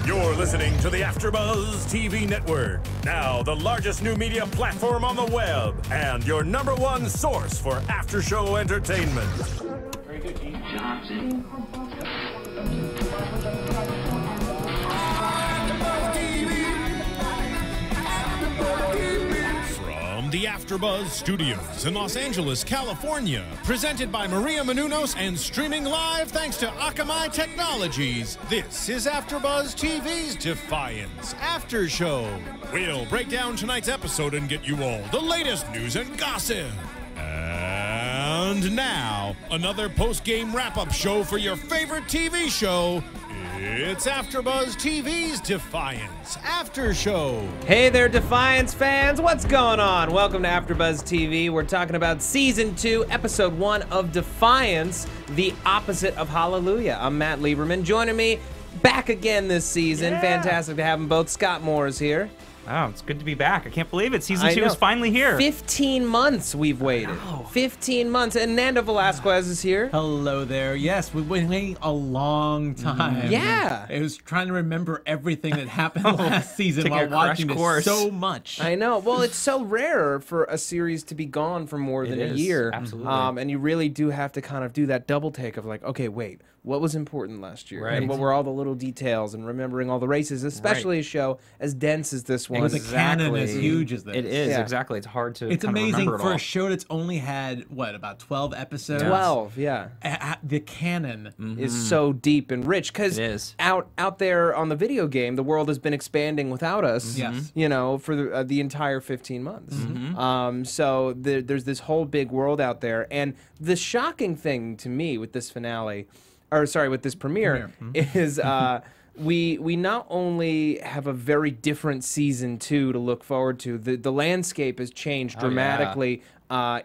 You're listening to the AFTERBUZZ TV Network, now the largest new media platform on the web, and your #1 source for after-show entertainment. Very good, Keith. Johnson. From the AFTERBUZZ Studios in Los Angeles, California, presented by Maria Menounos and streaming live thanks to Akamai Technologies, this is AFTERBUZZ TV's Defiance After Show. We'll break down tonight's episode and get you all the latest news and gossip. And now, another post-game wrap-up show for your favorite TV show. It's AFTERBUZZ TV's Defiance After Show. Hey there, Defiance fans. What's going on? Welcome to AFTERBUZZ TV. We're talking about Season 2, Episode 1 of Defiance, the opposite of Hallelujah. I'm Matt Lieberman. Joining me back again this season. Yeah. Fantastic to have them both. Scott Moore is here. Oh, it's good to be back. I can't believe it. Season 2 is finally here. 15 months we've waited. 15 months. And Nando Velasquez is here. Hello there. Yes, we've been waiting a long time. Yeah. I was trying to remember everything that happened last season while watching this so much. I know. Well, it's so rare for a series to be gone for more than a year. Absolutely. And you really do have to kind of do that double take of like, okay, wait, what was important last year? Right. And what were all the little details and remembering all the races, especially a show as dense as this one. The canon as huge as this. It is, exactly. It's hard to It's kind of amazing remember it for all. a show that's only had, what, about 12 episodes? 12, yeah. The canon Is so deep and rich because It is. out there on the video game, the world has been expanding without us. Yes. You know, for the entire 15 months. So there's this whole big world out there, and the shocking thing to me with this finale, or sorry, with this premiere, is we not only have a very different Season 2 to look forward to. The landscape has changed dramatically.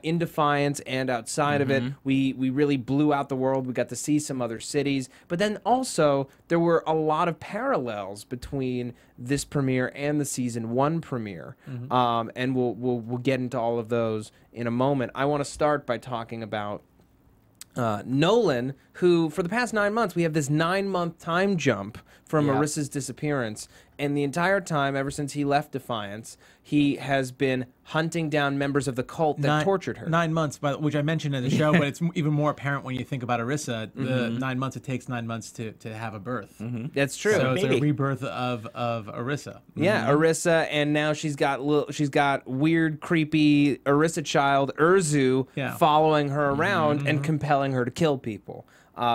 In Defiance and outside of it, we really blew out the world. We got to see some other cities, but then also there were a lot of parallels between this premiere and the Season 1 premiere, and we'll get into all of those in a moment. I want to start by talking about Nolan, who for the past 9 months, we have this 9-month time jump from Irisa's disappearance. And the entire time, ever since he left Defiance, he has been hunting down members of the cult that tortured her. 9 months, which I mentioned in the show, but it's even more apparent when you think about Irisa. The 9 months, it takes 9 months to have a birth. That's true. So it's a rebirth of Irisa. Yeah, Irisa, and now she's got weird, creepy Irisa child Urzu following her around and compelling her to kill people,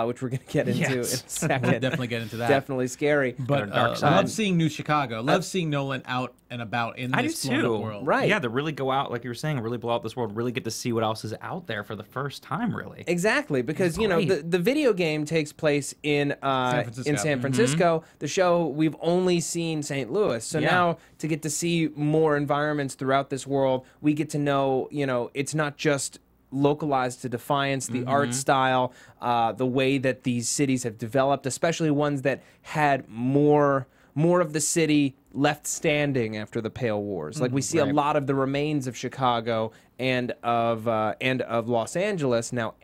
which we're going to get into in a second. We'll definitely get into that. Definitely scary. But I love seeing New Chicago. Love seeing Nolan out and about in this blown-up world. Right. Yeah, to really go out, like you were saying, really blow out this world, really get to see what else is out there for the first time, really. Exactly, because you know the video game takes place in San Francisco. The show, we've only seen St. Louis, so now to get to see more environments throughout this world, we get to know, you know, it's not just localized to Defiance, the art style, the way that these cities have developed, especially ones that had more of the city left standing after the Pale Wars. Like we see a lot of the remains of Chicago and of Los Angeles now.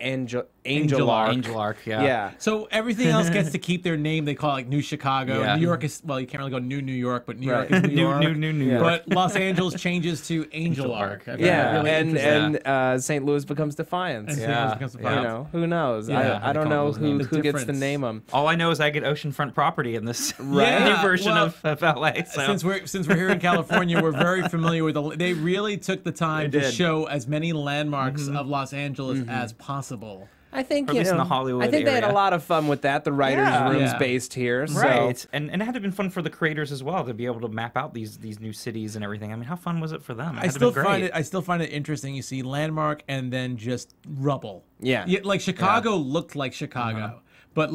Angel Arc, yeah. So everything else gets to keep their name. They call it like New Chicago. New York is, well, you can't really go New York, but New York is New York. New York. But Los Angeles changes to Angel Arc. And St. Louis becomes Defiance. And St. Louis becomes Defiance. You know, who knows? Yeah. I don't know who gets to difference. name them. All I know is I get oceanfront property in this new version of LA. So. Since we're here in California, we're very familiar with they really took the time to show as many landmarks of Los Angeles as possible. I think, at least in the Hollywood I think they had a area. lot of fun with that. The writers' room's based here. So. Right. And it had to have been fun for the creators as well to be able to map out these new cities and everything. I mean, how fun was it for them? I still find it interesting. You see landmark and then just rubble. Yeah. Like Chicago looked like Chicago. But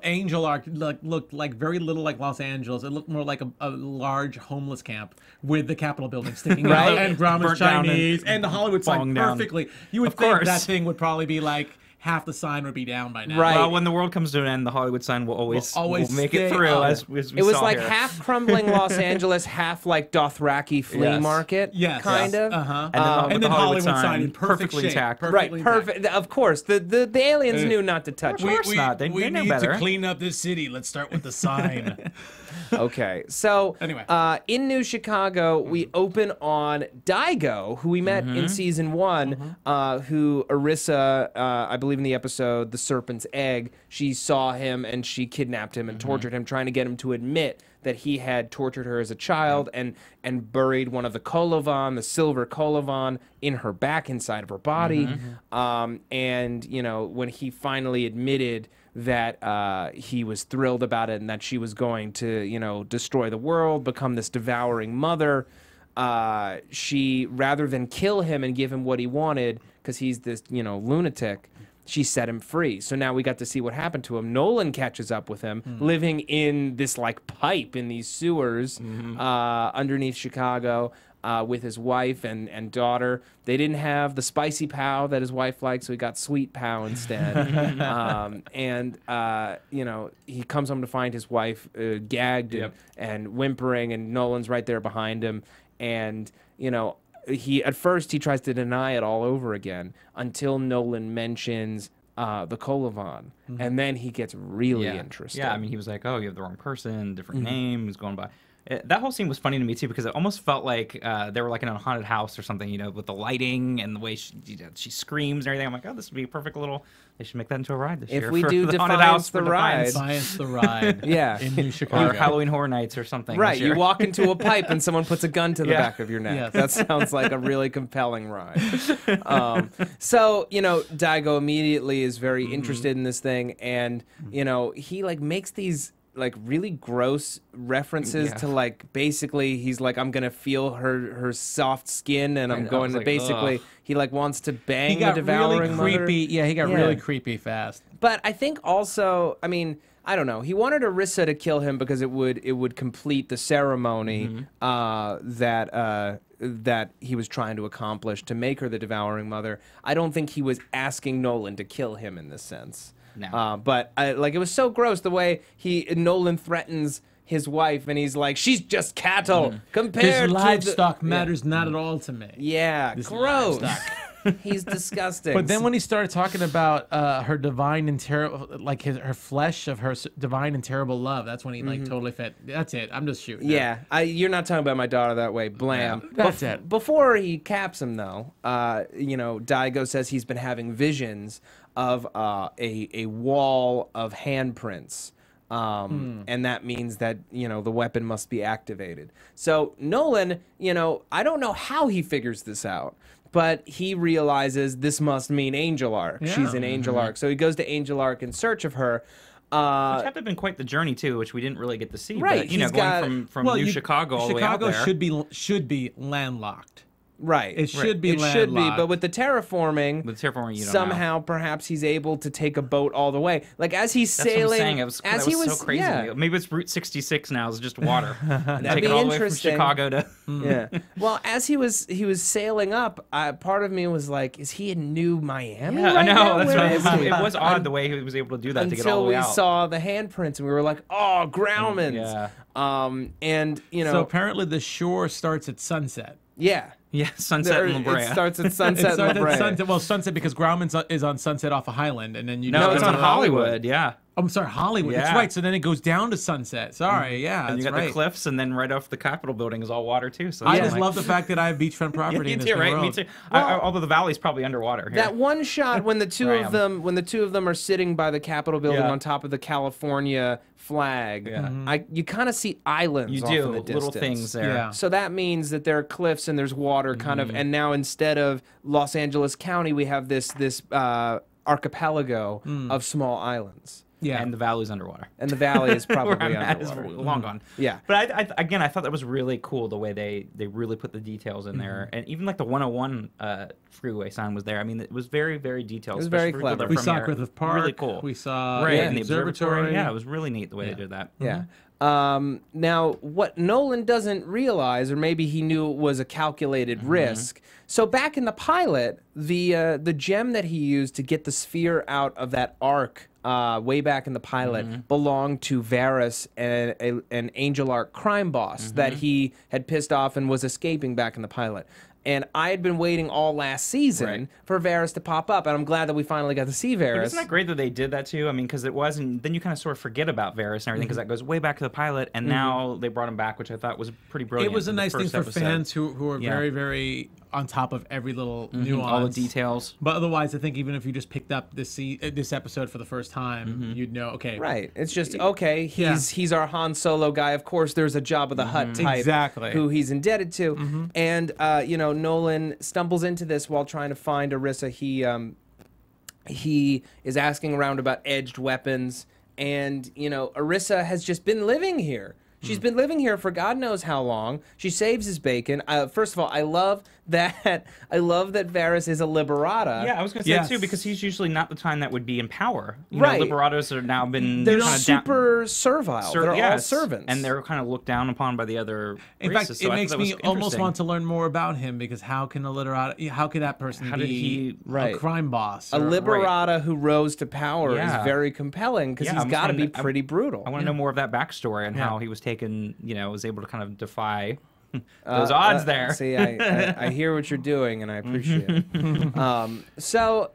Angel Arc looked like very little like Los Angeles. It looked more like a large homeless camp with the Capitol building sticking out and Grauman's Chinese and the Hollywood sign perfectly. You would think that thing would probably be like half the sign would be down by now. Right. Well, when the world comes to an end, the Hollywood sign will always make it through. As we it was saw like here. half crumbling Los Angeles, half like Dothraki flea market. Kind of. And then the Hollywood sign in perfect shape. Intact. Perfect. Of course, the aliens knew not to touch it. Of course not. They we know need better. to clean up this city. Let's start with the sign. Okay, so Anyway. In New Chicago, we open on Daigo, who we met in season 1, who Irisa, I believe in the episode The Serpent's Egg, she saw him and she kidnapped him and tortured him, trying to get him to admit that he had tortured her as a child and buried one of the Kolovan, the silver Kolovan, in her back inside of her body. And, you know, when he finally admitted that he was thrilled about it and that she was going to, you know, destroy the world, become this devouring mother, she, rather than kill him and give him what he wanted, because he's this, you know, lunatic, she set him free. So now we got to see what happened to him. Nolan catches up with him, living in this, like, pipe in these sewers underneath Chicago with his wife and daughter. They didn't have the spicy pow that his wife liked, so he got sweet pow instead. You know, he comes home to find his wife gagged and whimpering, and Nolan's right there behind him. And, you know, at first he tries to deny it all over again until Nolan mentions the Kolovan, and then he gets really interested. Yeah, I mean, he was like, "Oh, you have the wrong person, different name." He's going by. That whole scene was funny to me too, because it almost felt like they were like in a haunted house or something, you know, with the lighting and the way she screams and everything. I'm like, oh, this would be a perfect little. They should make that into a ride this year. If we for do the haunted house the for ride, Defiance the ride. Yeah. In New Chicago. or Halloween Horror Nights or something. right, this year. you walk into a pipe and someone puts a gun to the back of your neck. Yes. That sounds like a really compelling ride. So, you know, Daigo immediately is very interested in this thing, and, you know, he, like, makes these, like, really gross references to, like, basically he's like, I'm gonna feel her soft skin, and I'm going to like, basically he, like, wants to bang He got the devouring really mother. creepy. Yeah, he got really creepy fast. But I think also, I mean, I don't know. He wanted Irisa to kill him because it would complete the ceremony that he was trying to accomplish to make her the devouring mother. I don't think he was asking Nolan to kill him in this sense. No. But like, it was so gross the way Nolan threatens his wife, and he's like, she's just cattle compared His to livestock matters not at all to me. Yeah, This gross. livestock. He's disgusting. But then when he started talking about her divine and terrible, like her flesh of her divine and terrible love, that's when he like totally fit. That's it. I'm just shooting. Yeah, you're not talking about my daughter that way. Blam. Yeah, that's it. Before he caps him, though, you know, Daigo says he's been having visions of a wall of handprints. And that means that, you know, the weapon must be activated. So Nolan, you know, I don't know how he figures this out, but he realizes this must mean Angel Arc. Yeah. She's in Angel Arc. So he goes to Angel Arc in search of her. Which had to have been quite the journey too, which we didn't really get to see. Right, But, you know, he's going got- from New Chicago all the way out there. should be landlocked. Right. It should be It should be, landlocked. but with the terraforming, you don't somehow perhaps he's able to take a boat all the way. Like as he's That's sailing, what I'm saying. as That he was so crazy. yeah. To me. Maybe it's Route 66 now. It's just water. That'd Take be it all the way from interesting. Chicago to. Yeah. Well, as he was sailing up, part of me was like, is he in New Miami? Yeah, I right know. now? That's Where what is he? it was odd the way he was able to do that to get all Until the way we out. saw the handprints and we were like, oh, Grauman's. Yeah. And you know, So apparently the shore starts at sunset. yeah. Yeah, Sunset in La Brea. It starts at sunset. It starts in La at Brea. sunset. Well, sunset because Grauman's is on Sunset off of Highland, and then you. No, go it's to on Hollywood. Yeah. I'm sorry, Hollywood. That's Yeah. right. So then it goes down to Sunset. Sorry, yeah, And you that's got right. the cliffs, and then right off the Capitol building is all water too. So I it's just like- love the fact that I have beachfront property Yeah, in you this do, new right? Me world. too. Well- Although the valley's probably underwater. Here. That one shot when the two Where I of them are sitting by the Capitol building Yeah. on top of the California flag, you kind of see islands you off do in the distance. little things there. Yeah. So that means that there are cliffs and there's water kind of, and now instead of Los Angeles County, we have this archipelago of small islands. Yeah, And the valley's underwater. And the valley is Where probably I'm at is underwater. long gone. Yeah. But again, I thought that was really cool the way they really put the details in there, and even like the 101 freeway sign was there. I mean, it was very very detailed. It was very especially for the clever. we saw premiere. Griffith Park. Really cool. We saw right yeah, and the observatory. Yeah, it was really neat the way they did that. Yeah. Now, what Nolan doesn't realize, or maybe he knew it was a calculated risk. So back in the pilot, the gem that he used to get the sphere out of that arc way back in the pilot belonged to Varys, an Angel Arc crime boss that he had pissed off and was escaping back in the pilot. And I had been waiting all last season for Varys to pop up, and I'm glad that we finally got to see Varys. But isn't that great that they did that too? I mean, because it wasn't. Then you kind of sort of forget about Varys and everything, because that goes way back to the pilot, and now they brought him back, which I thought was pretty brilliant. It was a nice thing for episode. fans who are very, very on top of every little nuance, all the details. But otherwise, I think even if you just picked up this episode for the first time, you'd know. Okay, right? It's just okay. He's our Han Solo guy. Of course, there's a Jabba the Hutt type who he's indebted to, and you know, Nolan stumbles into this while trying to find Irisa. He is asking around about edged weapons, and you know, Irisa has just been living here. She's been living here for God knows how long. She saves his bacon. First of all, I love that Varys is a liberata. Yeah, I was going to say too, because he's usually not the time that would be in power. You right. know, liberatos have now been they're super servile. They're all servants, and they're kind of looked down upon by the other in races. fact, it makes me almost want to learn more about him, because how can a literata? How could that person be a crime boss? A liberata who rose to power is very compelling, because he's got to be pretty brutal. I want to know more of that backstory and how he was taken. You know, was able to kind of defy those odds there. See, I hear what you're doing, and I appreciate it. So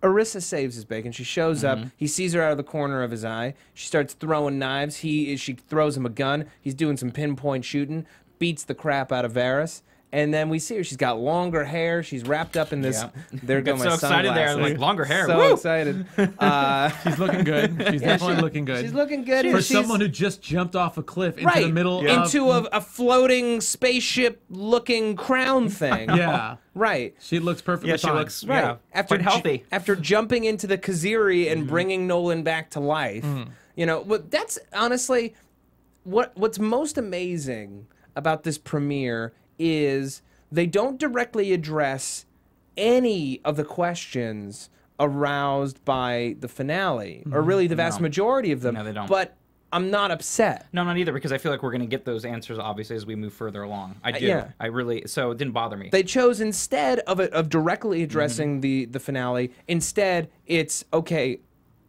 Irisa saves his bacon. She shows up. He sees her out of the corner of his eye. She starts throwing knives. She throws him a gun. He's doing some pinpoint shooting. Beats the crap out of Varys. And then we see her. She's got longer hair. She's wrapped up in this. There go my so excited there, like longer hair. So excited. She's looking good. She's definitely looking good. She's looking good for someone who just jumped off a cliff into the middle into a floating spaceship-looking crown thing. Right. She looks perfectly fine. She looks quite healthy. After jumping into the Khaziri and bringing Nolan back to life, you know, that's honestly what's most amazing about this premiere is they don't directly address any of the questions aroused by the finale, or really the vast majority of them. No, they don't. But I'm not upset. No, not either, because I feel like we're going to get those answers, obviously, as we move further along. I do. I really, so it didn't bother me. They chose, instead of directly addressing the finale, instead it's, okay,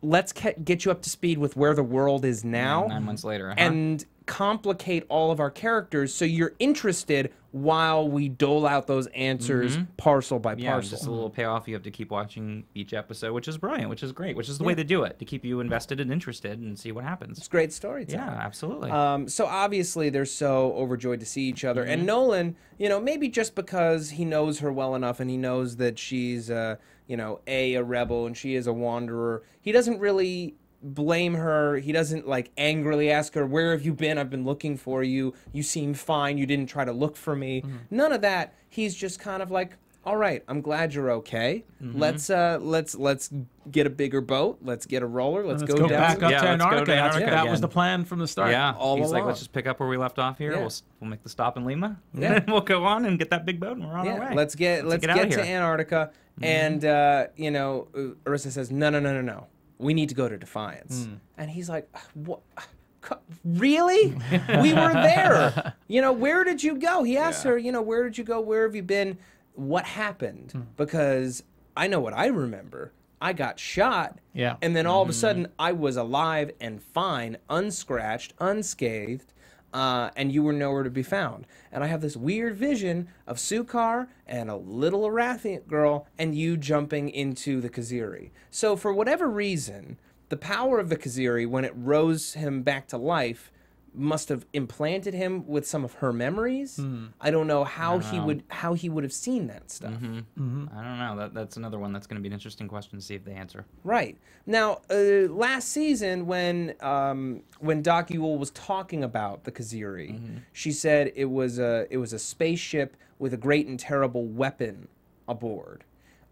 let's get you up to speed with where the world is now. 9 months later. And complicate all of our characters so you're interested while we dole out those answers parcel by parcel. Yeah, just a little payoff. You have to keep watching each episode, which is brilliant, which is great, which is the way to do it, to keep you invested and interested and see what happens. It's great storytelling. Yeah, absolutely. So obviously they're so overjoyed to see each other. And Nolan, you know, maybe just because he knows her well enough and he knows that she's, you know, a rebel and she is a wanderer, he doesn't really blame her. He doesn't like angrily ask her, where have you been? I've been looking for you. You seem fine. You didn't try to look for me. None of that. He's just kind of like, all right, I'm glad you're okay. Let's get a bigger boat. Let's get a roller. Let's go down. Back up to Antarctica. That was the plan from the start. Yeah, he's like, let's just pick up where we left off here. Yeah. We'll make the stop in Lima. Yeah, and we'll go on and get that big boat, and we're on our way. Let's get to Antarctica. And you know, Irisa says, no. We need to go to Defiance. And he's like, what? Really? We were there. You know, where did you go? He asked her, you know, where did you go? Where have you been? What happened? Because I know what I remember. I got shot. Yeah. And then all of a sudden, I was alive and fine, unscratched, unscathed. And you were nowhere to be found. And I have this weird vision of Sukar and a little Arathian girl and you jumping into the Khaziri. So for whatever reason, the power of the Khaziri, when it rose him back to life, must have implanted him with some of her memories. I don't know how he would have seen that stuff. I don't know. That's another one that's going to be an interesting question to see if they answer. Right. Now, last season when Doc Ewell was talking about the Khaziri, she said it was a spaceship with a great and terrible weapon aboard.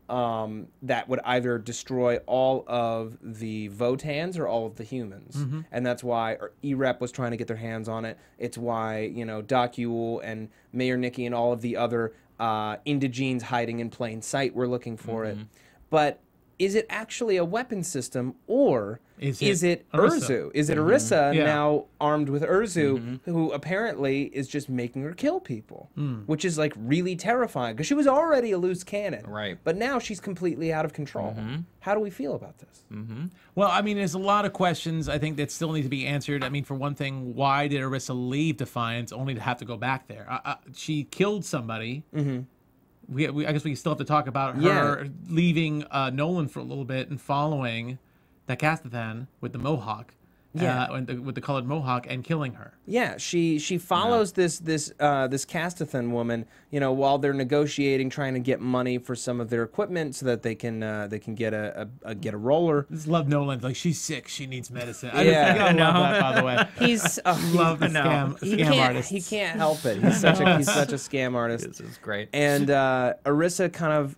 That would either destroy all of the Votans or all of the humans. And that's why EREP was trying to get their hands on it. It's why, you know, Doc Ewell and Mayor Nicky and all of the other indigenes hiding in plain sight were looking for it. But is it actually a weapon system, or is it Irisa? Urzu? Is it Irisa Yeah. now armed with Urzu, who apparently is just making her kill people, which is like really terrifying because she was already a loose cannon, Right. But now she's completely out of control. How do we feel about this? Well, I mean, there's a lot of questions I think that still need to be answered. I mean, for one thing, why did Irisa leave Defiance only to have to go back there? She killed somebody. I guess we still have to talk about her leaving Nolan for a little bit and following that Castathan with the mohawk, with the colored mohawk, and killing her. Yeah, she follows this Castathan woman, you know, while they're negotiating, trying to get money for some of their equipment so that they can get a roller. I just love Nolan. Like, she's sick. She needs medicine. Yeah. I love that, by the way. He's Love the scam artist. He can't help it. He's such a scam artist. This is great. And Irisa kind of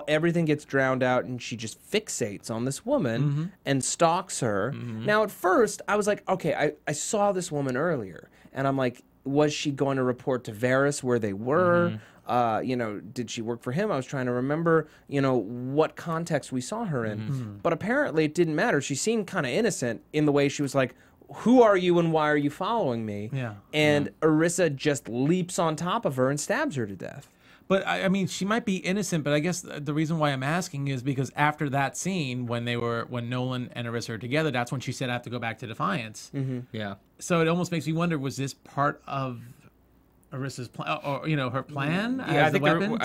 everything gets drowned out, and she just fixates on this woman and stalks her. Now, at first, I was like, okay, I saw this woman earlier, and I'm like, was she going to report to Varys where they were? You know, did she work for him? I was trying to remember, you know, what context we saw her in. But apparently, it didn't matter. She seemed kind of innocent in the way she was like, who are you and why are you following me? Yeah. And Irisa just leaps on top of her and stabs her to death. But I mean, she might be innocent, but I guess the reason why I'm asking is because after that scene, when Nolan and Irisa are together, that's when she said, I have to go back to Defiance. Yeah. So it almost makes me wonder, was this part of Irisa's plan, or, you know, her plan? Yeah, as I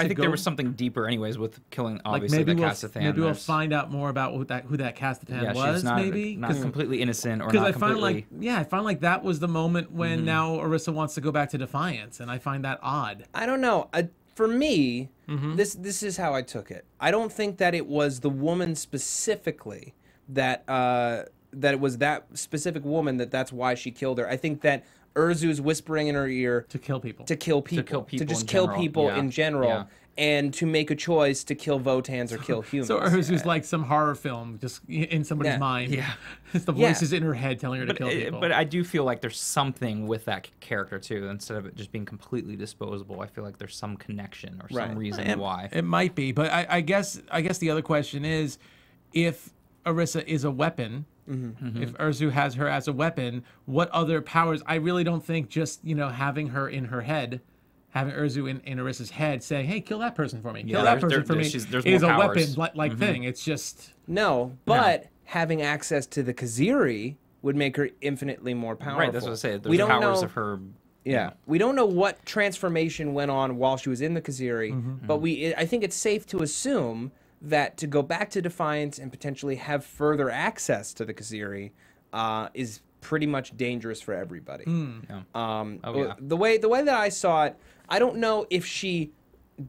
think there was something deeper, anyways, with killing obviously the Castathan. Maybe we'll find out more about who that Castathan was. She's not, maybe not completely innocent, or because not I find completely. I find like that was the moment when now Irisa wants to go back to Defiance, and I find that odd. I don't know. For me, this is how I took it. I don't think that it was the woman specifically that it was that specific woman that's why she killed her. I think that Urzu's whispering in her ear To kill people. to just kill people in general, and to make a choice to kill Votans or kill humans. So Urzu's like some horror film, just in somebody's mind. Yeah. It's the voices in her head telling her to kill people. But I do feel like there's something with that character too. Instead of it just being completely disposable, I feel like there's some connection or some reason why. It might be, but I guess the other question is, if Irisa is a weapon, if Urzu has her as a weapon, what other powers? I really don't think just, you know, having her in her head, having Urzu in Irisa's head saying, hey, kill that person for me, kill that person for me, is a weapon-like thing. It's just... No, but having access to the Khaziri would make her infinitely more powerful. Right, that's what I say. There's powers of her... Yeah, we don't know what transformation went on while she was in the Khaziri, but I think it's safe to assume that to go back to Defiance and potentially have further access to the Khaziri is pretty much dangerous for everybody. The way that I saw it, I don't know if she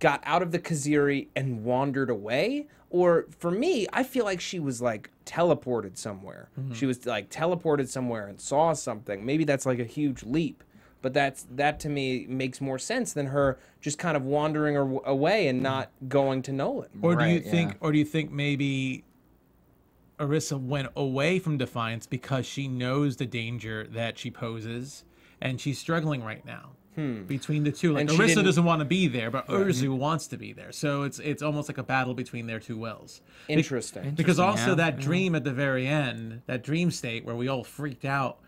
got out of the Khaziri and wandered away, or for me, I feel like she was like teleported somewhere. She was like teleported somewhere and saw something. Maybe that's like a huge leap. But that to me makes more sense than her just kind of wandering away and not going to Nolan. Or do you think maybe Irisa went away from Defiance because she knows the danger that she poses, and she's struggling right now between the two? Like, Irisa doesn't want to be there, but Urzu wants to be there. So it's almost like a battle between their two wills. Interesting. Because also that dream at the very end, that dream state where we all freaked out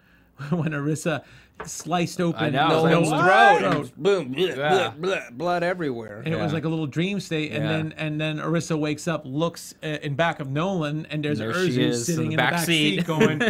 when Irisa sliced open Nolan's throat, and boom, blood everywhere. And it was like a little dream state, and then Irisa wakes up, looks in back of Nolan, and there's Urzu sitting in the back seat going,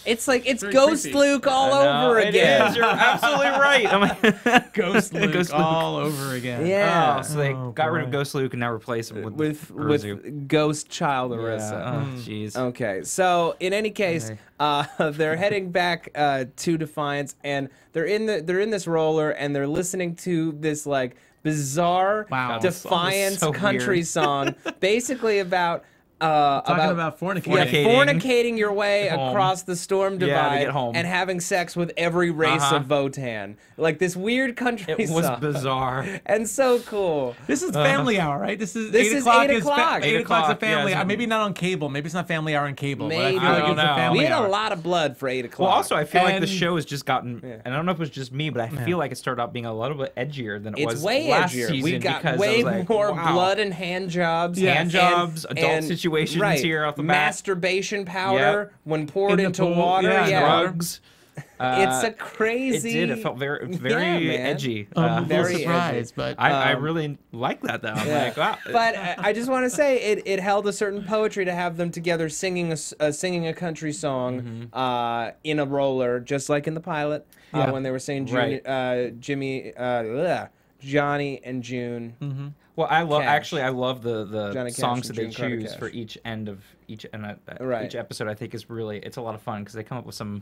It's like it's Ghost creepy. Luke all over again. It is. You're absolutely right. Ghost Luke all over again. Yeah. Oh, so they got rid of Ghost Luke and now replaced him with Ghost Child Irisa. Yeah. Oh, jeez. Okay, so in any case, they're heading back to Defiance, and they're in this roller, and they're listening to this like bizarre Defiance country song, basically about Talking about fornicating. Yeah, fornicating your way across the storm Yeah, to divide get home. and having sex with every race of Votan. Like this weird country It was song. bizarre. And so cool. This is family hour, right? This is 8 o'clock. 8 o'clock. 8 o'clock's a 8 family yeah, hour. Maybe not on cable. Maybe it's not family hour on cable. Maybe. But I feel like I it's don't a know. family We had hour. a lot of blood for 8 o'clock. Well, also, I feel like the And- show has just gotten, and I don't know if it was just me, but I feel like it started out being a little bit edgier than it it's was way last edgier. season. We got because way I was like, more wow. blood and hand jobs. Hand jobs, and- adult and- situations right. here off the bat. Masturbation powder when poured In the into pool, water. yeah, Yeah, Drugs. It's a It crazy. did. It felt very man. edgy. I'm a little very surprised, but I really like that, though. I'm like, wow. But I just want to say it held a certain poetry to have them together singing a country song in a roller, just like in the pilot when they were saying Johnny and June. Well, I love Cash. I love the Johnny Cash songs and that they June Carter choose Cash. for each end of each Right. each episode. I think is really it's a lot of fun because they come up with some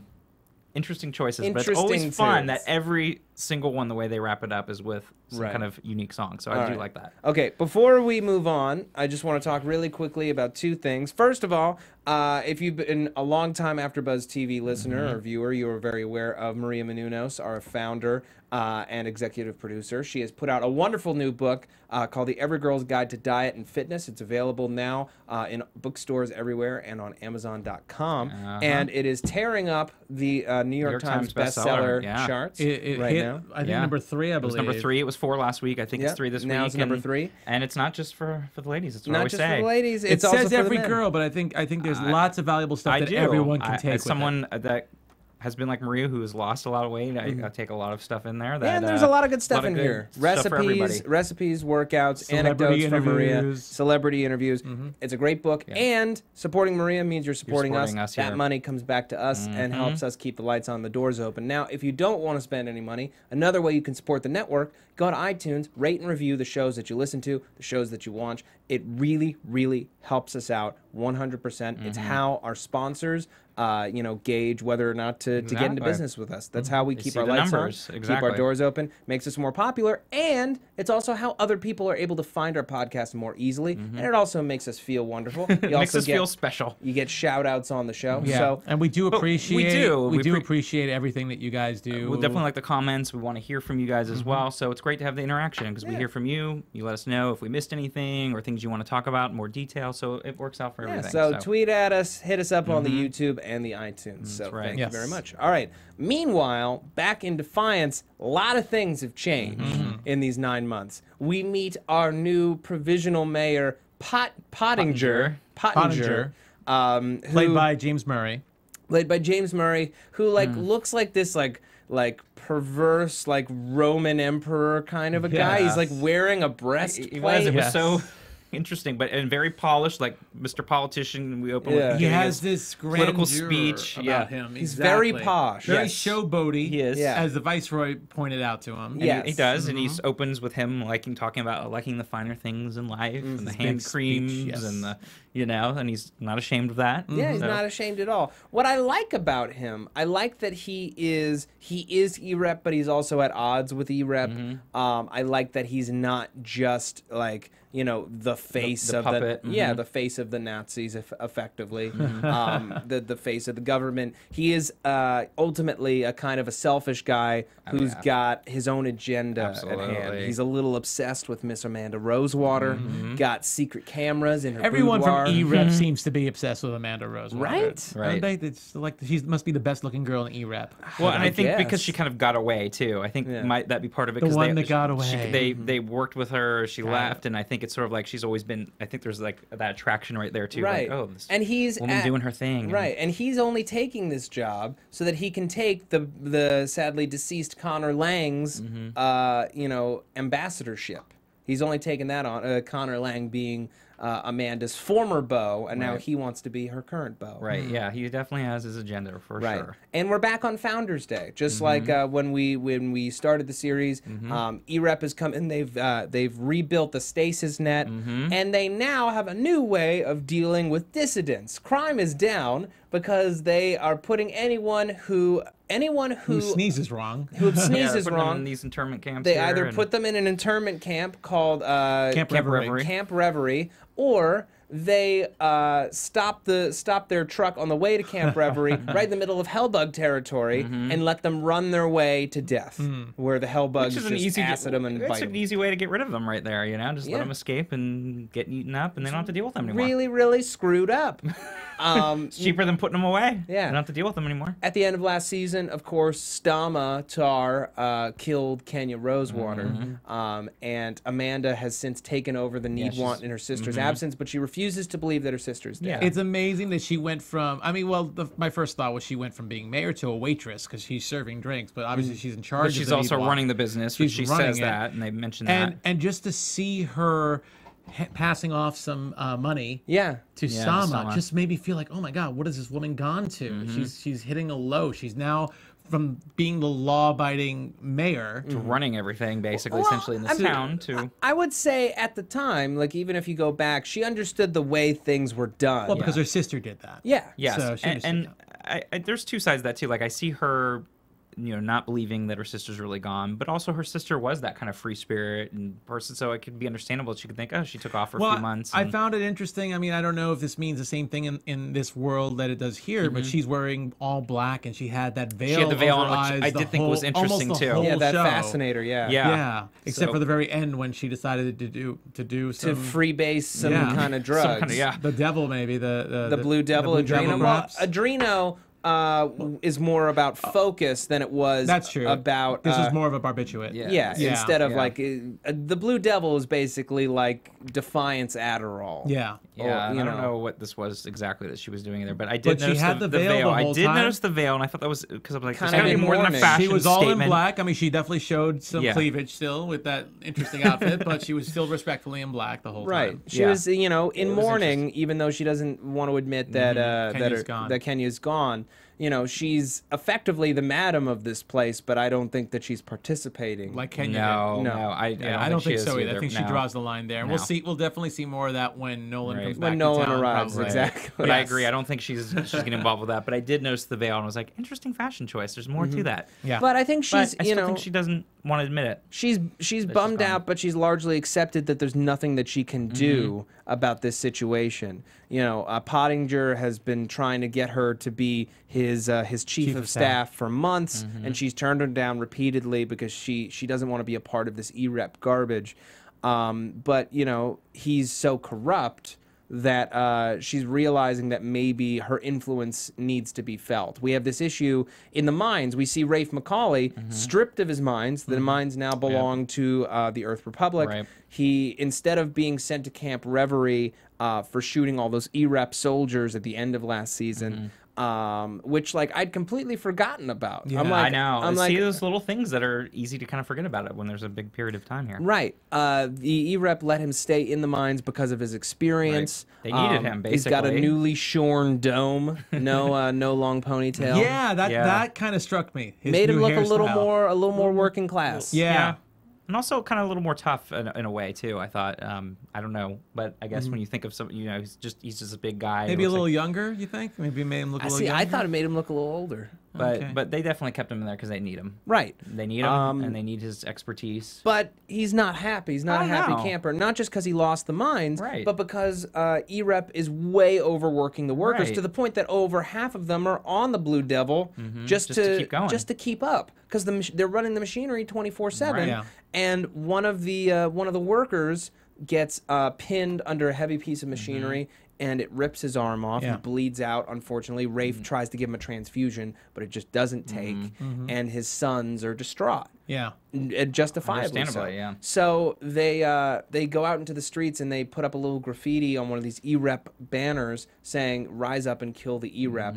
interesting choices. but it's Interesting always fun tunes. that every single one, the way they wrap it up, is with some Right. kind of unique song. So I All do right. like that. Okay, before we move on, I just want to talk really quickly about two things. First of all, if you've been a long time AfterBuzz TV listener or viewer, you are very aware of Maria Menounos, our founder and executive producer. She has put out a wonderful new book called The Every Girl's Guide to Diet and Fitness. It's available now in bookstores everywhere and on Amazon.com. And it is tearing up the New York Times bestseller yeah. charts it right hit, now. I think, Yeah. number 3, I It was believe. number 3. It was 4 last week. I think it's Yep. 3 this Now week. it's number and, 3. And it's not just for the ladies. It's what I Not always just say. for the ladies. It It's also says for every the men. girl, but I think there's lots of valuable stuff I that do. everyone can take As with someone that has been like Maria, who has lost a lot of weight, I take a lot of stuff in there. That, Yeah, and there's a lot of good stuff lot of in good here. stuff for everybody. Recipes, workouts, Celebrity anecdotes from Maria, interviews. celebrity interviews. It's a great book, and supporting Maria means you're supporting, supporting us. us That here. money comes back to us and helps us keep the lights on, the doors open. Now, if you don't want to spend any money, another way you can support the network, go to iTunes, rate and review the shows that you listen to, the shows that you watch. It really, really helps us out 100%. It's how our sponsors gauge whether or not to get into Exactly. business with us. That's how we keep see our the lights numbers. on, keep Exactly. our doors open, makes us more popular, and it's also how other people are able to find our podcast more easily, and it also makes us feel wonderful. You It makes also us feel special. You get shout outs on the show. Yeah, So and we do appreciate we do pre- appreciate everything that you guys do. We'll definitely like the comments. We want to hear from you guys as well. So it's great to have the interaction because we hear from you. You let us know if we missed anything or things you want to talk about in more detail. So it works out for yeah, everything. so tweet at us, hit us up on the YouTube and the iTunes. So right. thank Yes. you very much. All right. Meanwhile, back in Defiance, a lot of things have changed in these 9 months. We meet our new provisional mayor, Pottinger. Pottinger. Who, played by James Murray. played by James Murray, who looks like this like perverse like Roman emperor kind of a guy. He's like wearing a breastplate. It was Yes. so interesting, but and very polished, like Mr. Politician. We open Yeah. with He giving has his this political grandeur speech. about Yeah. him. He's very Exactly. posh. Very Yes. showboaty. He is. Yeah. As the viceroy pointed out to him. And Yes. he does, and he opens with him talking about liking the finer things in life and the his hand big creams speech, yes. and the and he's not ashamed of that. Yeah, he's So- not ashamed at all. What I like about him, I like that he is E-Rep, but he's also at odds with E-Rep. I like that he's not just like the face the of puppet. the face of the Nazis, effectively, the face of the government. He is ultimately a kind of a selfish guy who's got his own agenda at hand. Absolutely. He's a little obsessed with Miss Amanda Rosewater. Got secret cameras in her Everyone boudoir. from E-Rep seems to be obsessed with Amanda Rosewater. Right? Right. It's like she must be the best looking girl in E-Rep. Well, and I think because guess. she kind of got away too. I think might that be part of it? The 'cause one that got away. They worked with her. She left, and I think it's sort of like she's always been. I think there's like that attraction right there too. Right. Like, oh, this and he's woman doing her thing. and- Right, and he's only taking this job so that he can take the sadly deceased Connor Lang's ambassadorship. He's only taken that on Connor Lang being Amanda's former beau, and now he wants to be her current beau. Right. Yeah. He definitely has his agenda for Right, sure. and we're back on Founders Day, just like when we started the series. E-Rep has come and they've rebuilt the stasis net, and they now have a new way of dealing with dissidents. Crime is down because they are putting anyone who sneezes wrong. who Yeah, sneezes putting them wrong. in these internment camps. They here either and- put them in an internment camp called Camp Reverie. Camp Reverie, or they stop their truck on the way to Camp Reverie, right in the middle of Hellbug territory, and let them run their way to death, where the Hellbugs just acid them and bite them. It's an easy way to get rid of them right there, you know? Just let them escape and get eaten up, and they don't have to deal with them anymore. Really, really screwed up. It's cheaper than putting them away. Yeah. You don't have to deal with them anymore. At the end of last season, of course, Stama Tar killed Kenya Rosewater, and Amanda has since taken over the need-want in her sister's absence, but she refuses to believe that her sister's dead. Yeah. It's amazing that she went from, I mean, well, my first thought was she went from being mayor to a waitress because she's serving drinks, but obviously she's in charge But of she's the also need-want. running the business, which she says that, and they mentioned that. And just to see her passing off some money Yeah. to Stama just made me feel like, oh my God, what has this woman gone to? She's hitting a low. She's now from being the law-abiding mayor to running everything, basically, essentially, in this town, to... I would say at the time, like, even if you go back, she understood the way things were done. Well, because her sister did that. Yeah. Yes, So she and there's two sides to that, too. Like, I see her, you know, not believing that her sister's really gone, but also her sister was that kind of free spirit and person, so it could be understandable that she could think, oh, she took off for a few months. I found it interesting. I mean, I don't know if this means the same thing in this world that it does here, but she's wearing all black and she had that veil. She had the veil over on, her which eyes I did think was almost interesting, the too. whole Yeah, that show. fascinator, yeah. Yeah. Except for the very end when she decided to do some... To freebase some kind of drugs. Some kind of, The devil, maybe. The Blue Devil, the Blue Adreno. Devil, Well, perhaps. Adreno is more about focus than it was That's true. about... This is more of a barbiturate. Yeah, instead of like... the Blue Devil is basically like Defiance Adderall. Yeah. Yeah, Or, I don't know what this was exactly that she was doing there, but I did But she notice had the the veil the I whole did time. notice the veil, and I thought that was because I was like, there's Kinda got to be more than a mourning. fashion She was all statement. in black. I mean, she definitely showed some cleavage still with that interesting outfit, but she was still respectfully in black the whole Right. time. She was, you know, in mourning, even though she doesn't want to admit that that Kenya's gone. You know, she's effectively the madam of this place, but I don't think that she's participating. Like Kenya No, did. I I don't think she so is either. I think she No. draws the line there. And No. We'll definitely see more of that when Nolan comes back When Nolan to town, arrives, probably. exactly. But I agree. I don't think she's getting involved with that. But I did notice the veil, and I was like, interesting fashion choice. There's more to that. Yeah. But I think she's, But I still think she doesn't want to admit it. she's bummed gone. out, but she's largely accepted that there's nothing that she can do about this situation. You know, Pottinger has been trying to get her to be his chief of staff for months, and she's turned her down repeatedly because she doesn't want to be a part of this E-Rep garbage. But, you know, he's so corrupt that she's realizing that maybe her influence needs to be felt. We have this issue in the mines. We see Rafe McCauley stripped of his mines. The mines now belong to the Earth Republic. Right. He, instead of being sent to Camp Reverie for shooting all those E-Rep soldiers at the end of last season, which, like, I'd completely forgotten about. Yeah. I'm like, I know. I'm See like, those little things that are easy to kind of forget about it when there's a big period of time here. right. The E-Rep let him stay in the mines because of his experience. Right. They needed him, He's got a basically. newly shorn dome, no long ponytail. Yeah, that kind of struck me. His Made him new look a little hairstyle. more working class. Yeah. And also kind of a little more tough in a way too. I thought. I don't know, but I guess when you think of some, you know, he's just a big guy. Maybe It a looks little like- younger, you think? Maybe made him look a little younger? I thought it made him look a little older. But they definitely kept him in there because they need him. Right. They need him, and they need his expertise. But he's not happy. He's not a happy know. camper. Not just because he lost the mines, Right. but because E-Rep is way overworking the workers Right. to the point that over half of them are on the Blue Devil just to keep going. just to keep up because they're running the machinery 24/7. Right. Yeah. And one of the workers gets pinned under a heavy piece of machinery. And it rips his arm off. Yeah. He bleeds out, unfortunately. Rafe tries to give him a transfusion, but it just doesn't take. And his sons are distraught. Yeah. And justifiably so. Understandably, yeah. So they go out into the streets and they put up a little graffiti on one of these E-Rep banners saying, "Rise up and kill the E-Rep."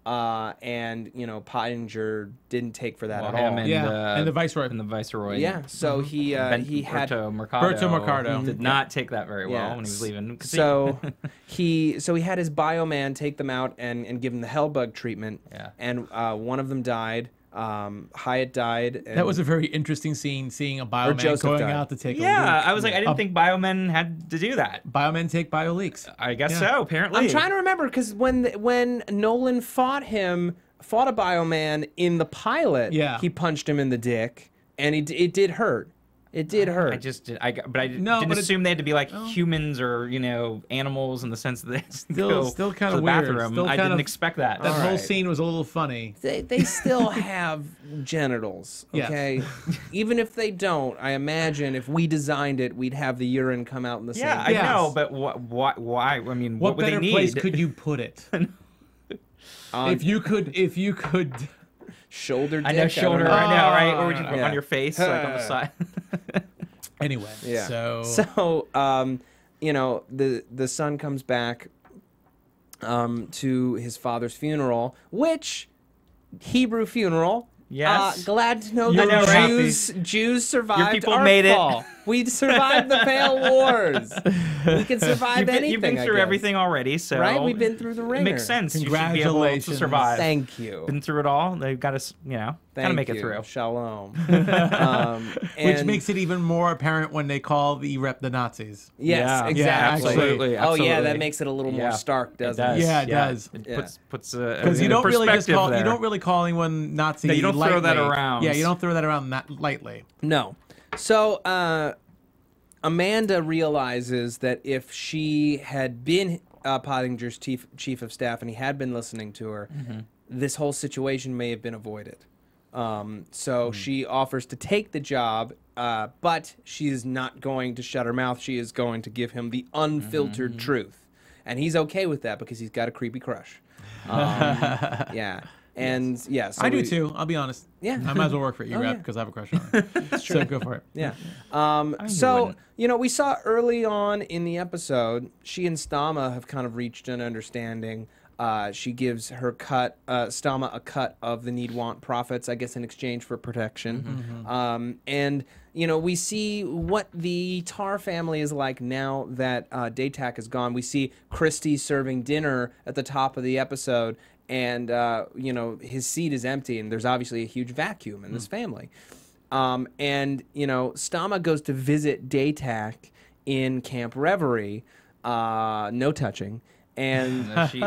And, you know, Pottinger didn't take for that at all. And the Viceroy. And the Viceroy. Yeah, so he had... Berto Mercado. Berto Mercado. Did not take that very well Yeah. when he was leaving. 'Cause So he had his bioman take them out and give them the Hellbug treatment. Yeah. And one of them died. Hyatt died. And That was a very interesting scene, seeing a bioman Joseph going died. out to take a yeah, leak. I was like, I didn't think biomen had to do that. Biomen take bio leaks. I guess Yeah. so. Apparently, I'm trying to remember because when Nolan fought a bioman in the pilot, Yeah. he punched him in the dick, and it did hurt. It did hurt. I just did. But I didn't but assume they had to be like humans or animals in the sense that they still kind to of the weird. bathroom. I didn't expect that. That whole right. scene was a little funny. They still have genitals, okay? Yes. Even if they don't, I imagine if we designed it, we'd have the urine come out in the same Yeah, place. I know, but why? I mean, what would they better need? place could you put it? If you could. Shoulder dick. I know shoulder. don't I know, right? Or would you put Yeah. on your face, like on the side? Anyway, Yeah. so the son comes back to his father's funeral, which Hebrew funeral. Yes. Glad to know I know, that right? Jews survived. people our made it. fall. We survived the Pale Wars. We can survive anything. You've been I through guess. everything already, so Right? We've been through the ringer. It makes sense. You should be able to Congratulations. survive. Thank you. Been through it all. They've got to, kind Thank of make you. it through. Shalom. which and- makes it even more apparent when they call the Nazis. Yes, Yeah. exactly. Yeah, absolutely, Oh yeah, that absolutely. makes it a little more Yeah. stark, It doesn't does. it? Yeah, it does. It Yeah. puts Because you in don't really just perspective call there. you don't really call anyone Nazi. No, you don't throw that lightly. around. Yeah, you don't throw that around that lightly. No. So Amanda realizes that if she had been Pottinger's chief of staff and he had been listening to her, this whole situation may have been avoided. So she offers to take the job, but she is not going to shut her mouth. She is going to give him the unfiltered truth. And he's okay with that because he's got a creepy crush. Yeah. And so I do too. I'll be honest. Yeah. I might as well work for Oh, Rep yeah. because I have a crush on her. So go for it. Yeah. you So, wouldn't. we saw early on in the episode, she and Stama have kind of reached an understanding. She gives her Stama a cut of the need-want profits, I guess, in exchange for protection. And, we see what the Tar family is like now that Daytak is gone. We see Christy serving dinner at the top of the episode, and, his seat is empty, and there's obviously a huge vacuum in this family. And, Stama goes to visit Daytak in Camp Reverie, no touching, and... She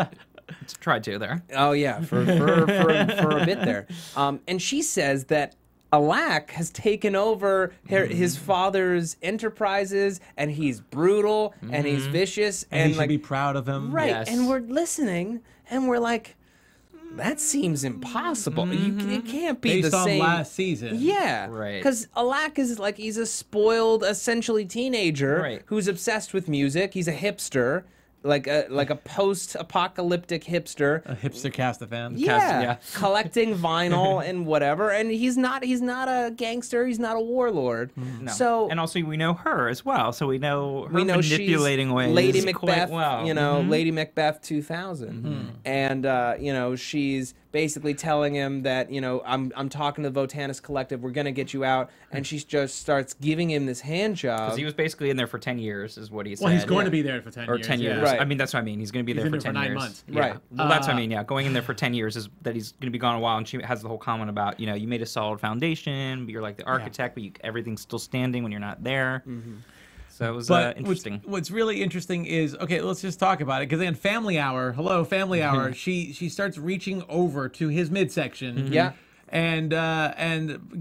tried to there. Oh yeah, for a bit there. And she says that Alak has taken over his father's enterprises, and he's brutal and he's vicious, And you should like be proud of him. right. Yes. And we're listening, and we're like, that seems impossible. It can't be Based the on same. last season. Yeah, Right. Because Alak is like he's a spoiled, essentially teenager Right. who's obsessed with music. He's a hipster, like a post-apocalyptic hipster. A hipster cast of fans. Yeah, collecting vinyl and whatever. And he's not a gangster. He's not a warlord. No. So and also we know her as well, so we know her she's manipulating ways Lady quite Macbeth, well. Lady Macbeth 2000, and she's basically telling him that I'm talking to the Votanus Collective. We're gonna get you out, and she just starts giving him this hand job. Because he was basically in there for 10 years, is what he said. Well, he's going to be there for 10 or years. 10 years. Yeah. Right. I mean, that's what I mean. He's going to be there in for there 10 for 9 years. months. Yeah. Right. Well, that's what I mean. Yeah, going in there for 10 years is that he's going to be gone a while, and she has the whole comment about you made a solid foundation, but you're like the architect, but everything's still standing when you're not there. So it was But interesting. what's really interesting is, okay, let's just talk about it. Because then Family Hour, Family Hour, she starts reaching over to his midsection. Yeah. And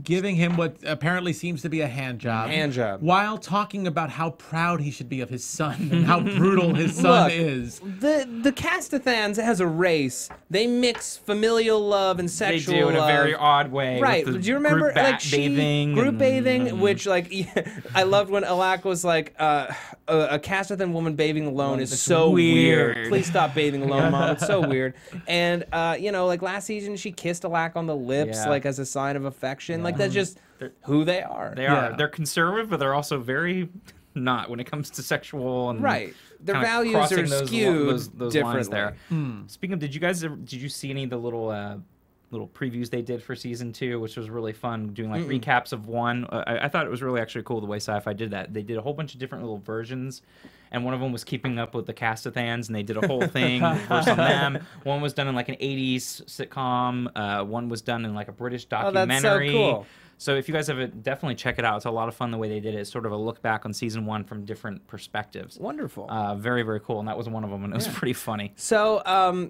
giving him what apparently seems to be a hand job. While talking about how proud he should be of his son and how brutal his son Look, is. The Castathans as a race, they mix familial love and They sexual do in a love. very odd way. Right. With the Do you remember group bathing? Group bathing, which I loved when Alak was like, a Castathan woman bathing alone is that's so weird. weird. Please stop bathing alone, Mom. It's so weird. And like last season, she kissed Alak on the lips, Yeah. like as a sign of affection. Like that's just who they are. They are. Yeah. They're conservative, but they're also very not when it comes to sexual and Right. Their kinda values crossing are skewed those lines differently. there. Speaking of, did you see any of the little previews they did for season 2, which was really fun, doing like recaps of one. I thought it was really actually cool the way SyFy did that. They did a whole bunch of different little versions, and one of them was keeping up with the Castathans, and they did a whole thing versus on them. One was done in like an 80s sitcom. One was done in like a British documentary. Oh, that's so cool. So if you guys have it, definitely check it out. It's a lot of fun the way they did it. It's sort of a look back on season 1 from different perspectives. Wonderful. Very, very cool. And that was one of them, and it was pretty funny. So,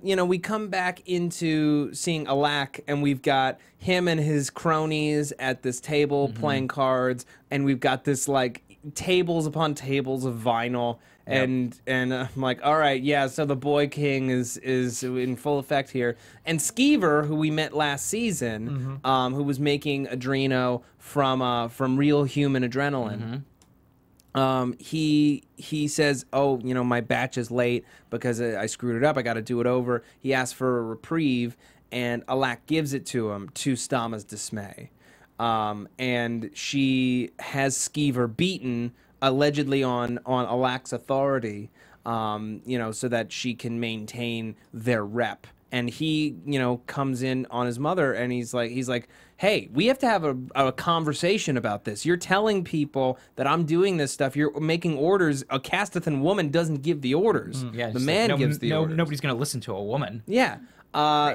you know, we come back into seeing Alak, and we've got him and his cronies at this table playing cards, and we've got this, like, tables upon tables of vinyl. And I'm like, all right, yeah. So the Boy King is in full effect here. And Skeever, who we met last season, who was making Adreno from real human adrenaline. He says, oh, you know, my batch is late because I screwed it up. I got to do it over. He asks for a reprieve, and Alak gives it to him, to Stama's dismay. And she has Skeever beaten, allegedly on Alak's authority, you know, so that she can maintain their rep. And he, you know, comes in on his mother, and he's like, hey, we have to have a conversation about this. You're telling people that I'm doing this stuff. You're making orders. A Castathan woman doesn't give the orders. The man gives the orders. Nobody's going to listen to a woman. Yeah.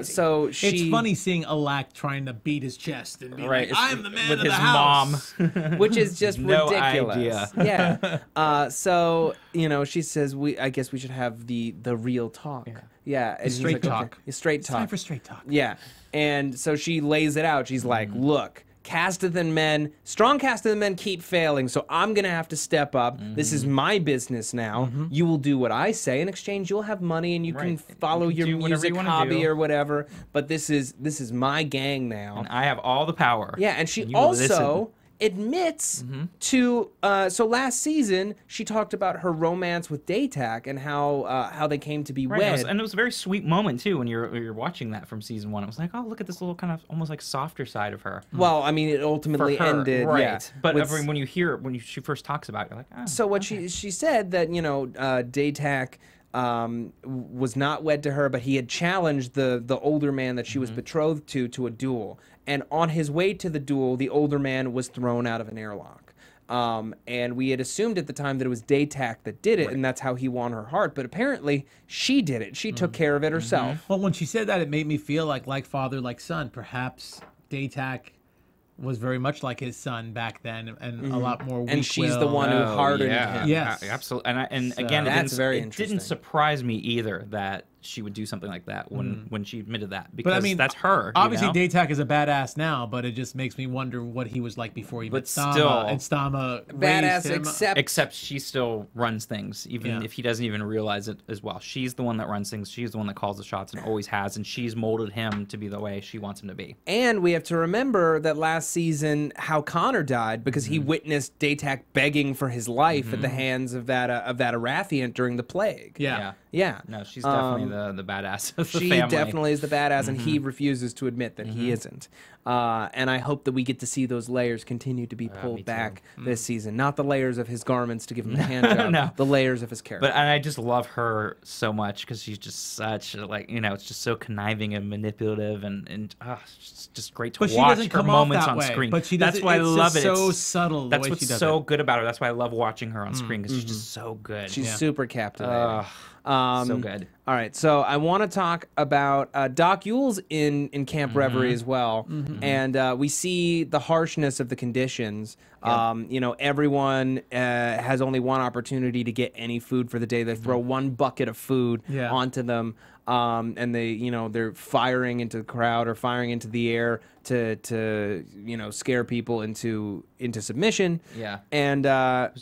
So she... It's funny seeing Alak trying to beat his chest and be like, I'm the man with of his the house. mom. Which is just No ridiculous. idea. Yeah. So, you know, she says, I guess we should have the real talk. Yeah. And he's Straight like, talk. Okay. Straight It's talk. time for straight talk. Yeah. And so she lays it out. She's like, look, Castathan men, strong Castathan men keep failing, so I'm going to have to step up. This is my business now. You will do what I say. In exchange, you'll have money, and you can follow your music hobby or whatever. But this is my gang now. And I have all the power. Yeah, and she And you will also listen. admits to so last season she talked about her romance with Daytak and how they came to be wed. And it was a very sweet moment too when you're watching that from season 1. It was like, oh, look at this little kind of almost like softer side of her. Well, I mean, it ultimately For her, ended, right? yeah. But with- when she first talks about it, you're like, oh. So what she said that, you know, Daytak was not wed to her, but he had challenged the older man that she was betrothed to a duel. And on his way to the duel, the older man was thrown out of an airlock. And we had assumed at the time that it was Daytak that did it, and that's how he won her heart. But apparently, she did it. She took care of it herself. Well, when she said that, it made me feel like father, like son. Perhaps Daytak was very much like his son back then, and a lot more weak-willed. And she's the one who hardened him. Yes. Absolutely. And So- again, That's very it interesting. didn't surprise me either that she would do something like that when she admitted that, because But I mean, that's her. Obviously, you know? Daytak is a badass now, but it just makes me wonder what he was like before he met Stama. still- And Stama Badass, raised him. except she still runs things, even if he doesn't even realize it as well. She's the one that runs things. She's the one that calls the shots and always has, and she's molded him to be the way she wants him to be. And we have to remember that last season, how Connor died because he witnessed Daytak begging for his life at the hands of that Arathiant during the plague. Yeah. Yeah. No, she's definitely the badass of the She family. definitely is the badass, and he refuses to admit that he isn't. And I hope that we get to see those layers continue to be pulled back this season. Not the layers of his garments to give him a hand job, No. the layers of his character. And I just love her so much because she's just such like, you know, it's just so conniving and manipulative, and it's just great to But she watch doesn't her come off moments that on way. screen. But she That's does, why I it's love just it. so It's, subtle the that's way what's she does so it. good about her. That's why I love watching her on screen, because she's just so good. She's super captivating. So good. All right, so I want to talk about Doc Yule's in Camp Reverie as well, and we see the harshness of the conditions. You know, everyone has only one opportunity to get any food for the day. They throw one bucket of food onto them, and they, you know, they're firing into the crowd or firing into the air to you know, scare people into submission. Yeah. And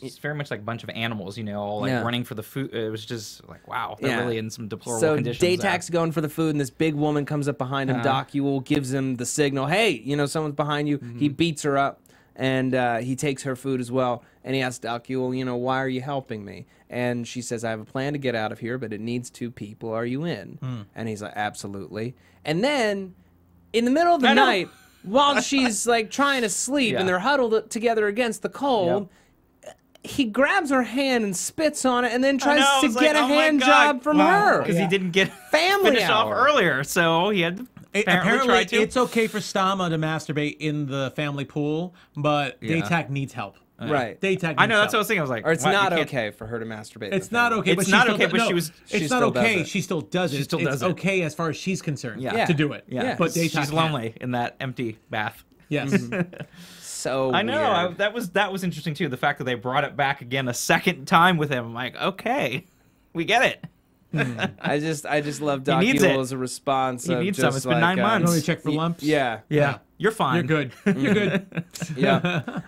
It's very much like a bunch of animals, you know, all like Yeah. running for the food. It was just like, wow, they're Yeah. really in some deplorable so conditions. Daytak's going for the food, and this big woman comes up behind him. Doc Yule gives him the signal, hey, you know, someone's behind you. He beats her up, and he takes her food as well. And he asks Doc Yule, you know, why are you helping me? And she says, I have a plan to get out of here, but it needs 2 people. Are you in? And he's like, absolutely. And then, in the middle of the night, while she's like trying to sleep and they're huddled together against the cold, he grabs her hand and spits on it, and then tries to get a hand job from her. Because he didn't get Family finished off hour. earlier, so he had to apparently try to. it's okay for Stama to masturbate in the family pool, but Daytak needs help. Right. Daytime. I know, that's what I was thinking. I was like, Or it's what, not you can't- okay for her to masturbate. It's not okay. It's but not she okay, still, but no, she was- she It's not still does okay. it. She still does it. She still It's does it. okay as far as she's concerned Yeah. to do it. Yeah. But daytime she's can't. lonely in that empty bath. Yes. So I know. weird. That was interesting too. The fact that they brought it back again a second time with him. I'm like, okay, we get it. I just love He Doc needs it. Yule's response. He of needs just some. It's been like, 9 months. You want me to check for lumps? Yeah. Yeah, you're fine. You're good. You're good. Yeah.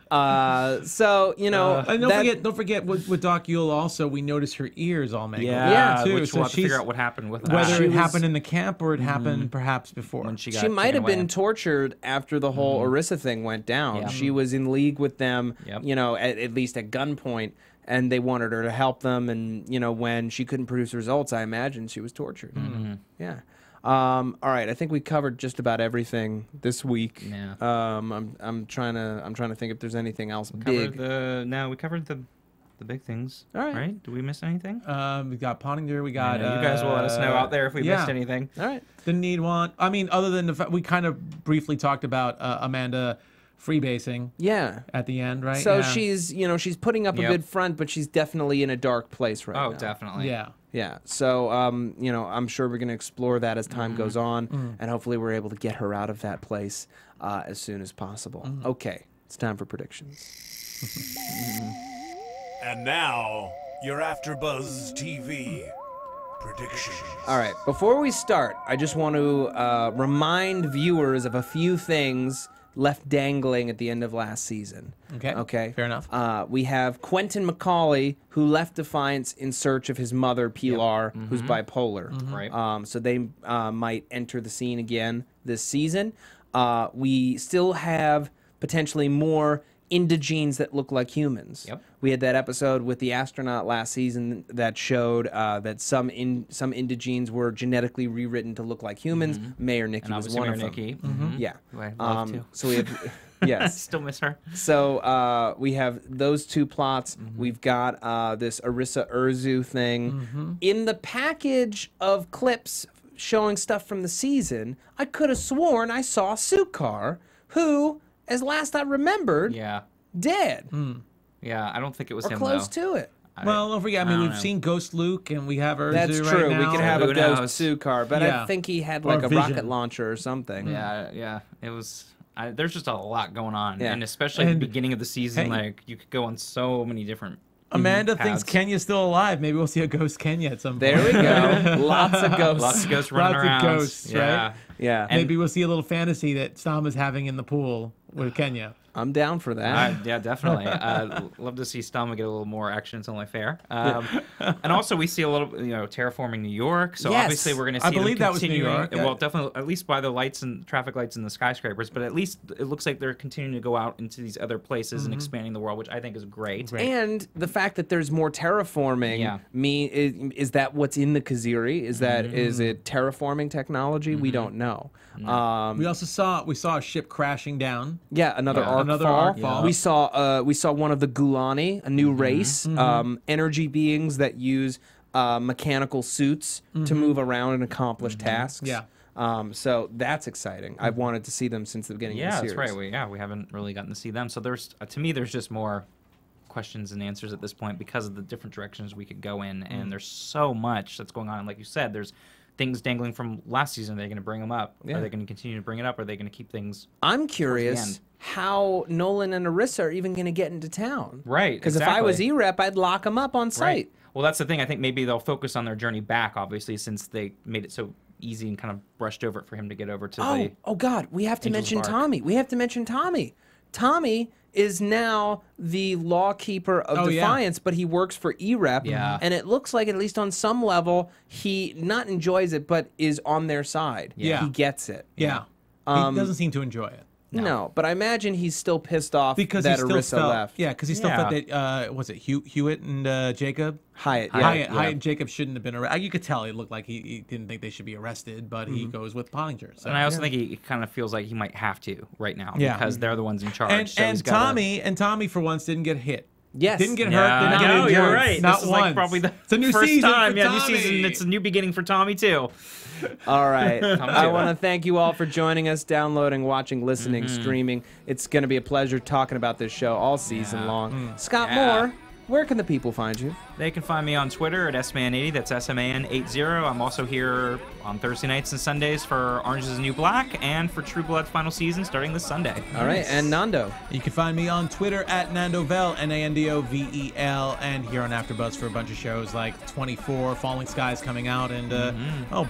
So And don't forget with Doc Yule also, we noticed her ears all mangled. Yeah, too. which So we'll have to figure she's- out what happened with that. whether it was- happened in the camp or it happened perhaps before. when she got she might taken have been away. tortured after the whole Irisa thing went down. Yeah. She was in league with them, Yep. at least at gunpoint, and they wanted her to help them. And when she couldn't produce results, I imagine she was tortured. Yeah. All right, I think we covered just about everything this week. Yeah. I'm trying to think if there's anything else We big. covered the big things. All right. Did we miss anything? We got Pottinger. We got. Yeah, you guys will let us know out there if we yeah. missed anything. All right. Didn't need one. I mean, other than the fact we kind of briefly talked about Amanda freebasing Yeah. at the end, right? So Yeah. she's putting up a Yep. good front, but she's definitely in a dark place right now. Oh, definitely. Yeah. Yeah. So, I'm sure we're going to explore that as time goes on, and hopefully we're able to get her out of that place as soon as possible. Okay, it's time for predictions. And now, your AfterBuzz TV predictions. All right. Before we start, I just want to remind viewers of a few things left dangling at the end of last season. Okay. Okay. Fair enough. We have Quentin McCauley, who left Defiance in search of his mother, Pilar, who's bipolar. Right. So they might enter the scene again this season. We still have potentially more indigenes that look like humans. Yep. We had that episode with the astronaut last season that showed that some indigenes were genetically rewritten to look like humans. Mayor Nikki And was obviously one Mayor of them. Nikki. Yeah. Who I love too. So we have yes. Still miss her. So we have those two plots. We've got this Irisa Urzu thing. In the package of clips showing stuff from the season, I could have sworn I saw Sukar, who, as last I remembered, Yeah. dead Yeah. I don't think it was or him close though. to it. Well, don't forget. I mean, don't we've know. seen Ghost Luke, and we have Urzu That's right true. now. We could have a Who ghost knows? Sukar, but Yeah. I think he had Or like a Vision. rocket launcher or something. Yeah. Yeah. It was. There's just a lot going on, Yeah. and especially at And- the beginning of the season, hey. like you could go on so many different. Amanda thinks paths. Kenya's still alive. Maybe we'll see a ghost Kenya at some point. There we go. Lots of ghosts. Lots of ghosts running Lots of around. ghosts, yeah. right? Yeah, Maybe we'll see a little fantasy that Sam is having in the pool with Kenya. I'm down for that. Yeah, definitely. Love to see Stama get a little more action. It's only fair. And also, we see a little, terraforming New York. So Yes. obviously, we're going to see I believe them that was New continuing. York. Well, definitely, at least by the lights and traffic lights and the skyscrapers. But at least it looks like they're continuing to go out into these other places and expanding the world, which I think is great. And the fact that there's more terraforming, Yeah. is that what's in the Kaziri? Is that is it terraforming technology? We don't know. We also saw a ship crashing down. Yeah, another Yeah. arc Another fall. arc fall. We saw one of the Gulani, a new race, energy beings that use mechanical suits to move around and accomplish tasks. Yeah. So that's exciting. I've wanted to see them since the beginning Yeah, of the that's series. right. We haven't really gotten to see them. So there's, to me, there's just more questions and answers at this point because of the different directions we could go in, and there's so much that's going on. And like you said, there's things dangling from last season. Are they going to bring them up? Yeah. Are they going to continue to bring it up? Or are they going to keep things? I'm curious end. how Nolan and Irisa are even going to get into town. Right, Because if I was exactly. E-Rep, I'd lock them up on site. Right. Well, that's the thing. I think maybe they'll focus on their journey back, obviously, since they made it so easy and kind of brushed over it for him to get over to the. Oh God, we have to Angel's mention Bark. Tommy. We have to mention Tommy. Tommy is now the lawkeeper of Oh, yeah. Defiance, but he works for E-Rep. Yeah. And it looks like, at least on some level, he not enjoys it, but is on their side. Yeah. He gets it. Yeah. He doesn't seem to enjoy it. No, but I imagine he's still pissed off Because that he still Irisa felt, left. Yeah, because he still Yeah. felt that was it Hewitt and Jacob? Hyatt. Yeah. Hyatt and Jacob shouldn't have been arrested. You could tell he looked like he didn't think they should be arrested, but he goes with Pottinger. So. And I also think he kind of feels like he might have to right now Yeah. because they're the ones in charge. and so he's gotta- Tommy for once didn't get hit. Yes. Didn't get Yeah, hurt. Didn't get no, injured. you're right. Not This is once. like probably the it's a new first season time. for Yeah, Tommy. new season. It's a new beginning for Tommy too. All right. I want to thank you all for joining us, downloading, watching, listening, streaming. It's going to be a pleasure talking about this show all season long. Scott Moore, where can the people find you? They can find me on Twitter at sman80. That's SMAN80. I'm also here on Thursday nights and Sundays for Orange is the New Black and for True Blood's final season starting this Sunday. All right, and Nando. You can find me on Twitter at Nandovel, Nandovel, and here on AfterBuzz for a bunch of shows like 24, Falling Skies coming out, and a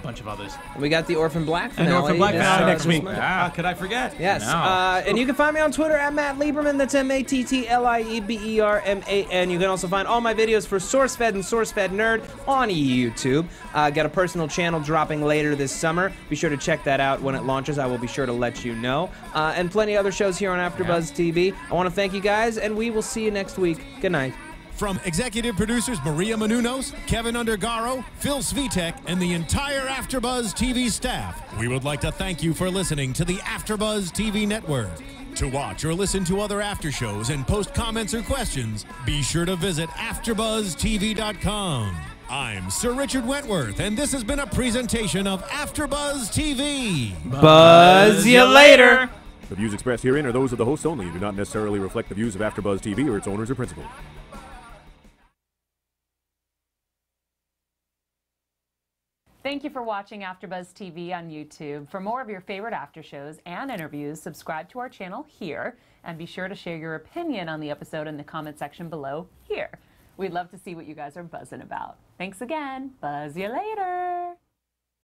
bunch of others. We got the Orphan Black finale. And Orphan Black finale next week. Yeah. Could I forget? Yes. No. And you can find me on Twitter at Matt Lieberman. That's MattLieberman. You can also find all my videos for SourceFed and SourceFed Nerd on YouTube. Got a personal channel dropping later this summer. Be sure to check that out when it launches. I will be sure to let you know. And plenty of other shows here on AfterBuzz TV. I want to thank you guys, and we will see you next week. Good night. From executive producers Maria Menounos, Kevin Undergaro, Phil Svitek, and the entire AfterBuzz TV staff, we would like to thank you for listening to the AfterBuzz TV network. To watch or listen to other after shows and post comments or questions, be sure to visit AfterBuzzTV.com. I'm Sir Richard Wentworth, and this has been a presentation of AfterBuzz TV. Buzz you later. The views expressed herein are those of the hosts only and do not necessarily reflect the views of AfterBuzz TV or its owners or principals. Thank you for watching AfterBuzz TV on YouTube. For more of your favorite after shows and interviews, subscribe to our channel here, and be sure to share your opinion on the episode in the comment section below here. We'd love to see what you guys are buzzing about. Thanks again. Buzz you later.